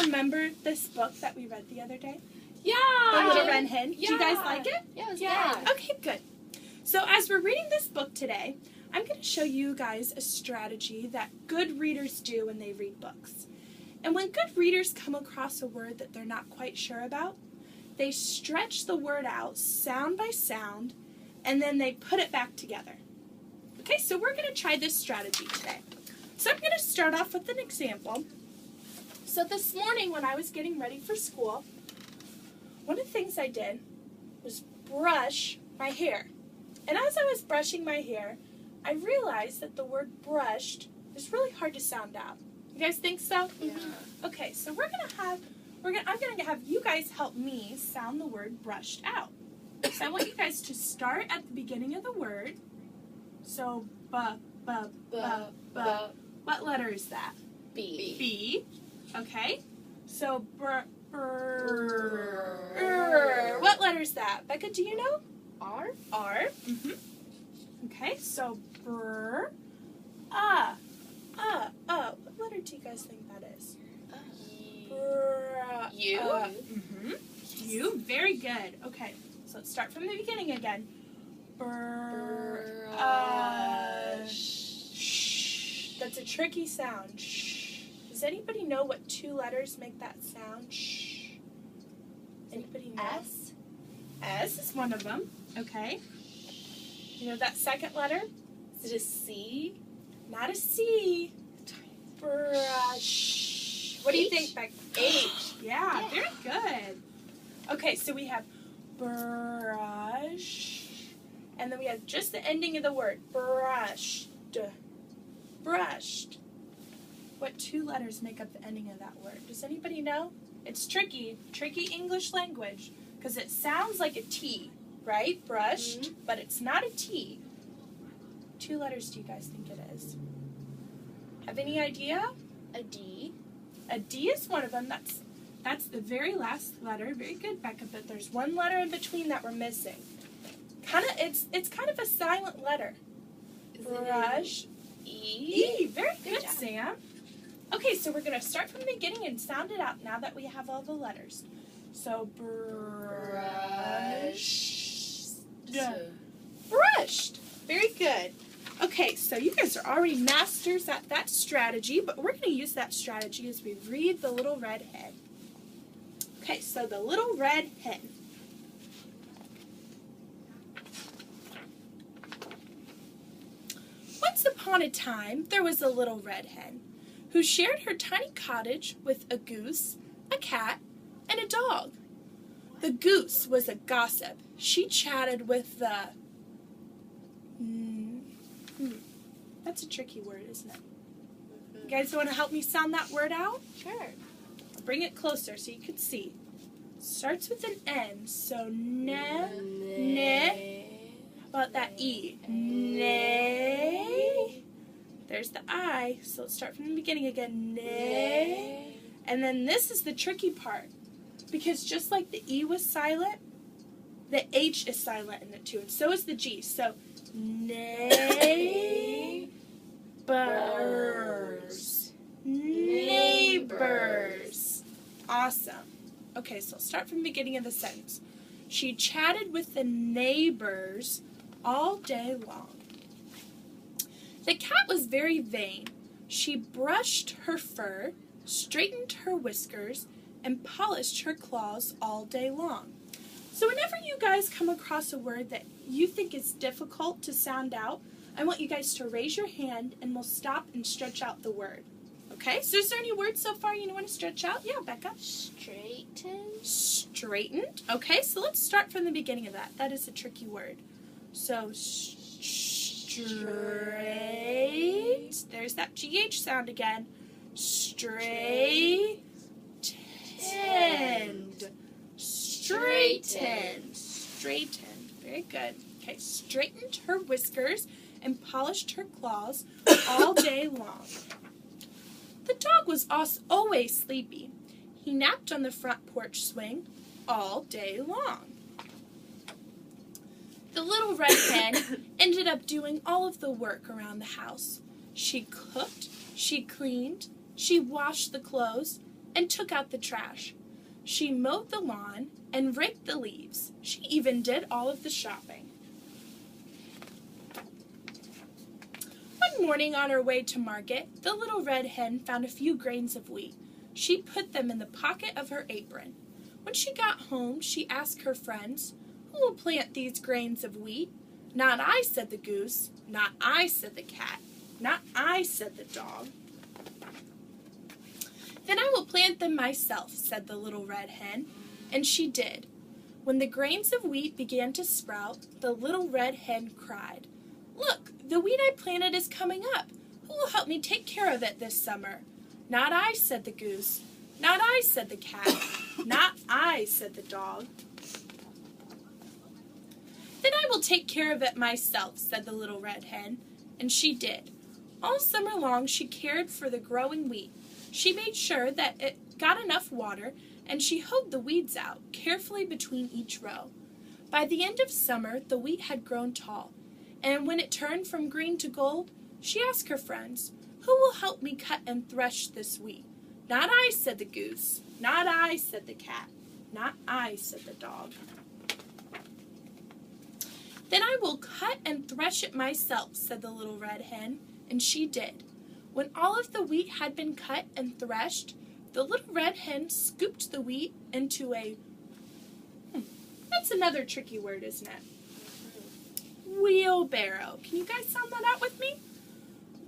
remember this book that we read the other day? Yeah. The Little Red Hen. Yeah. Do you guys like it? Yeah, it was good. Okay, good. So as we're reading this book today, I'm going to show you guys a strategy that good readers do when they read books. And when good readers come across a word that they're not quite sure about, they stretch the word out sound by sound, and then they put it back together. Okay, so we're going to try this strategy today. So I'm going to start off with an example. So this morning when I was getting ready for school, one of the things I did was brush my hair. And as I was brushing my hair, I realized that the word brushed is really hard to sound out. You guys think so? Yeah. Okay, so I'm gonna have you guys help me sound the word brushed out. So I want you guys to start at the beginning of the word. So what letter is that? B. B. Okay. So what letter is that? Becca, do you know? R. R. Okay, so what letter do you guys think that is? U. U. Very good. Okay, so let's start from the beginning again. Shh. That's a tricky sound. Shh. Does anybody know what two letters make that sound? Shh. Anybody know? S. S is one of them. Okay. You know that second letter? Is it a C? Not a C. Brush. What do you think, Beck? H. Yeah, very good. Okay, so we have brush, and then we have just the ending of the word, brushed. Brushed. What two letters make up the ending of that word? Does anybody know? It's tricky English language, because it sounds like a T, right? Brushed, but it's not a T. Two letters do you guys think it is? Have any idea? A D. A D is one of them. That's the very last letter. Very good, Becca, but there's one letter in between that we're missing. It's kind of a silent letter. Brush. E. Very good, Sam. Okay, so we're going to start from the beginning and sound it out now that we have all the letters. So brush. Brushed. Very good. Okay, so you guys are already masters at that strategy, but we're going to use that strategy as we read The Little Red Hen. Okay, so The Little Red Hen. Once upon a time, there was a little red hen who shared her tiny cottage with a goose, a cat, and a dog. The goose was a gossip. She chatted with the... That's a tricky word, isn't it? You guys want to help me sound that word out? Sure. I'll bring it closer so you can see. Starts with an N, so ne. How about that E? Ne. There's the I, so let's start from the beginning again. Ne. And then this is the tricky part, because just like the E was silent, the H is silent in it too, and so is the G. So neighbors. Neighbors. Awesome. Okay, so I'll start from the beginning of the sentence. She chatted with the neighbors all day long. The cat was very vain. She brushed her fur, straightened her whiskers, and polished her claws all day long. So whenever you guys come across a word that you think is difficult to sound out, I want you guys to raise your hand and we'll stop and stretch out the word. Okay, so is there any words so far you want to stretch out? Yeah, Becca. Straightened. Straightened. Okay, so let's start from the beginning of that. That is a tricky word. So, straight. There's that GH sound again. Straightened. Straightened. Straightened. Very good. Okay, straightened her whiskers and polished her claws all day long. The dog was always sleepy. He napped on the front porch swing all day long. The little red hen ended up doing all of the work around the house. She cooked, she cleaned, she washed the clothes, and took out the trash. She mowed the lawn and raked the leaves. She even did all of the shopping. One morning on her way to market, the little red hen found a few grains of wheat. She put them in the pocket of her apron. When she got home, she asked her friends, "Who will plant these grains of wheat?" "Not I," said the goose. "Not I," said the cat. "Not I," said the dog. "Then I will plant them myself," said the little red hen, and she did. When the grains of wheat began to sprout, the little red hen cried, "Look, the wheat I planted is coming up. Who will help me take care of it this summer?" "Not I," said the goose. "Not I," said the cat. "Not I," said the dog. "Then I will take care of it myself," said the little red hen, and she did. All summer long she cared for the growing wheat. She made sure that it got enough water, and she hoed the weeds out carefully between each row. By the end of summer, the wheat had grown tall, and when it turned from green to gold, she asked her friends, "Who will help me cut and thresh this wheat?" "Not I," said the goose. "Not I," said the cat. "Not I," said the dog. "Then I will cut and thresh it myself," said the little red hen, and she did. When all of the wheat had been cut and threshed, the little red hen scooped the wheat into a... That's another tricky word, isn't it? Wheelbarrow. Can you guys sound that out with me?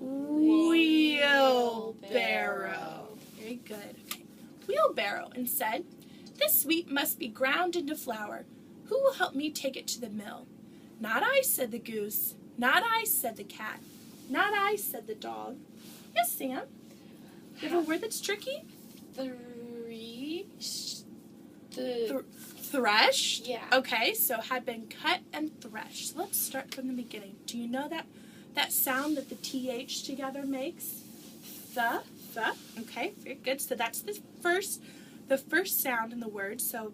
Wheelbarrow. Very good. Okay. Wheelbarrow, and said, "This wheat must be ground into flour. Who will help me take it to the mill?" "Not I," said the goose. "Not I," said the cat. "Not I," said the dog. Yes, Sam? You have a word that's tricky? Thresh? Yeah. Okay, so had been cut and threshed. So let's start from the beginning. Do you know that sound that the TH together makes? The. Okay, very good. So that's the first sound in the word. So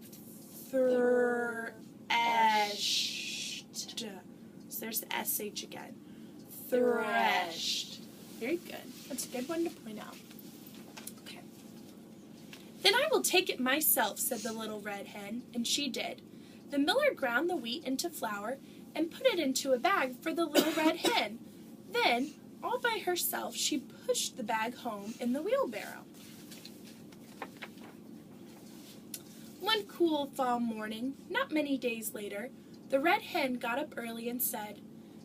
threshed. So there's the SH again. Threshed. Very good. That's a good one to point out. Okay. "Then I will take it myself," said the little red hen, and she did. The miller ground the wheat into flour and put it into a bag for the little red hen. Then, all by herself, she pushed the bag home in the wheelbarrow. One cool fall morning, not many days later, the red hen got up early and said,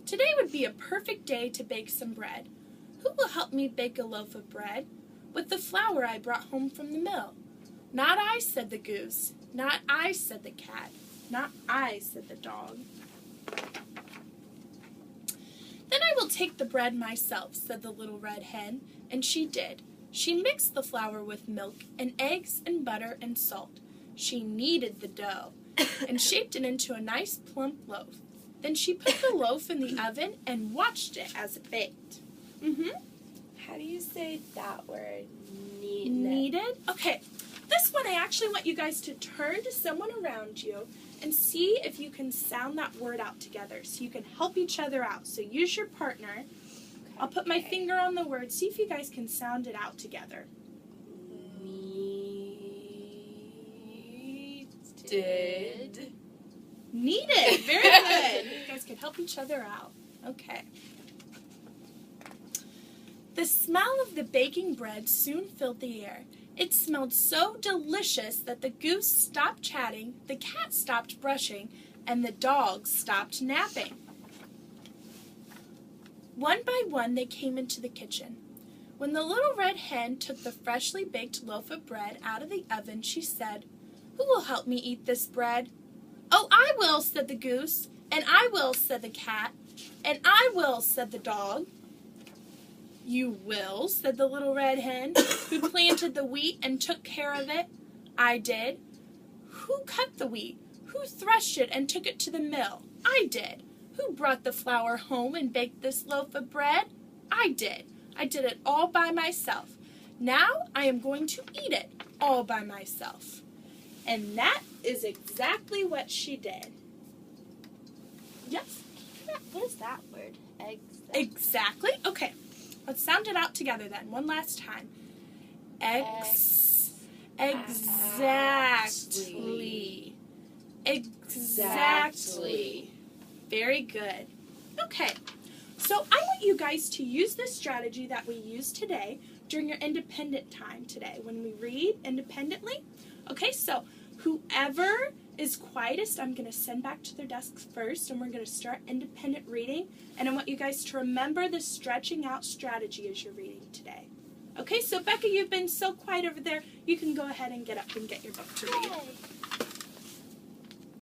"Today would be a perfect day to bake some bread. Who will help me bake a loaf of bread with the flour I brought home from the mill?" "Not I," said the goose. "Not I," said the cat. "Not I," said the dog. "Then I will take the bread myself," said the little red hen, and she did. She mixed the flour with milk and eggs and butter and salt. She kneaded the dough and shaped it into a nice plump loaf. Then she put the loaf in the oven and watched it as it baked. How do you say that word? Kneaded? Okay, this one I actually want you guys to turn to someone around you and see if you can sound that word out together so you can help each other out. So use your partner. I'll put my finger on the word. See if you guys can sound it out together. Needed. Needed. Very good. You guys can help each other out. Okay. The smell of the baking bread soon filled the air. It smelled so delicious that the goose stopped chatting, the cat stopped brushing, and the dog stopped napping. One by one they came into the kitchen. When the little red hen took the freshly baked loaf of bread out of the oven, she said, "Who will help me eat this bread?" "Oh, I will," said the goose. "And I will," said the cat. "And I will," said the dog. "You will," said the little red hen, "who planted the wheat and took care of it?" "I did." "Who cut the wheat? Who threshed it and took it to the mill?" "I did." "Who brought the flour home and baked this loaf of bread?" "I did. I did it all by myself. Now I am going to eat it all by myself." And that is exactly what she did. Yes? What is that word? Exactly. Okay. Let's sound it out together then, one last time. Exactly. Exactly. Very good. Okay. So I want you guys to use this strategy that we used today during your independent time today when we read independently. Okay, so whoever is quietest, I'm going to send back to their desks first, and we're going to start independent reading. And I want you guys to remember the stretching out strategy as you're reading today. Okay, so Becca, you've been so quiet over there. You can go ahead and get up and get your book to read.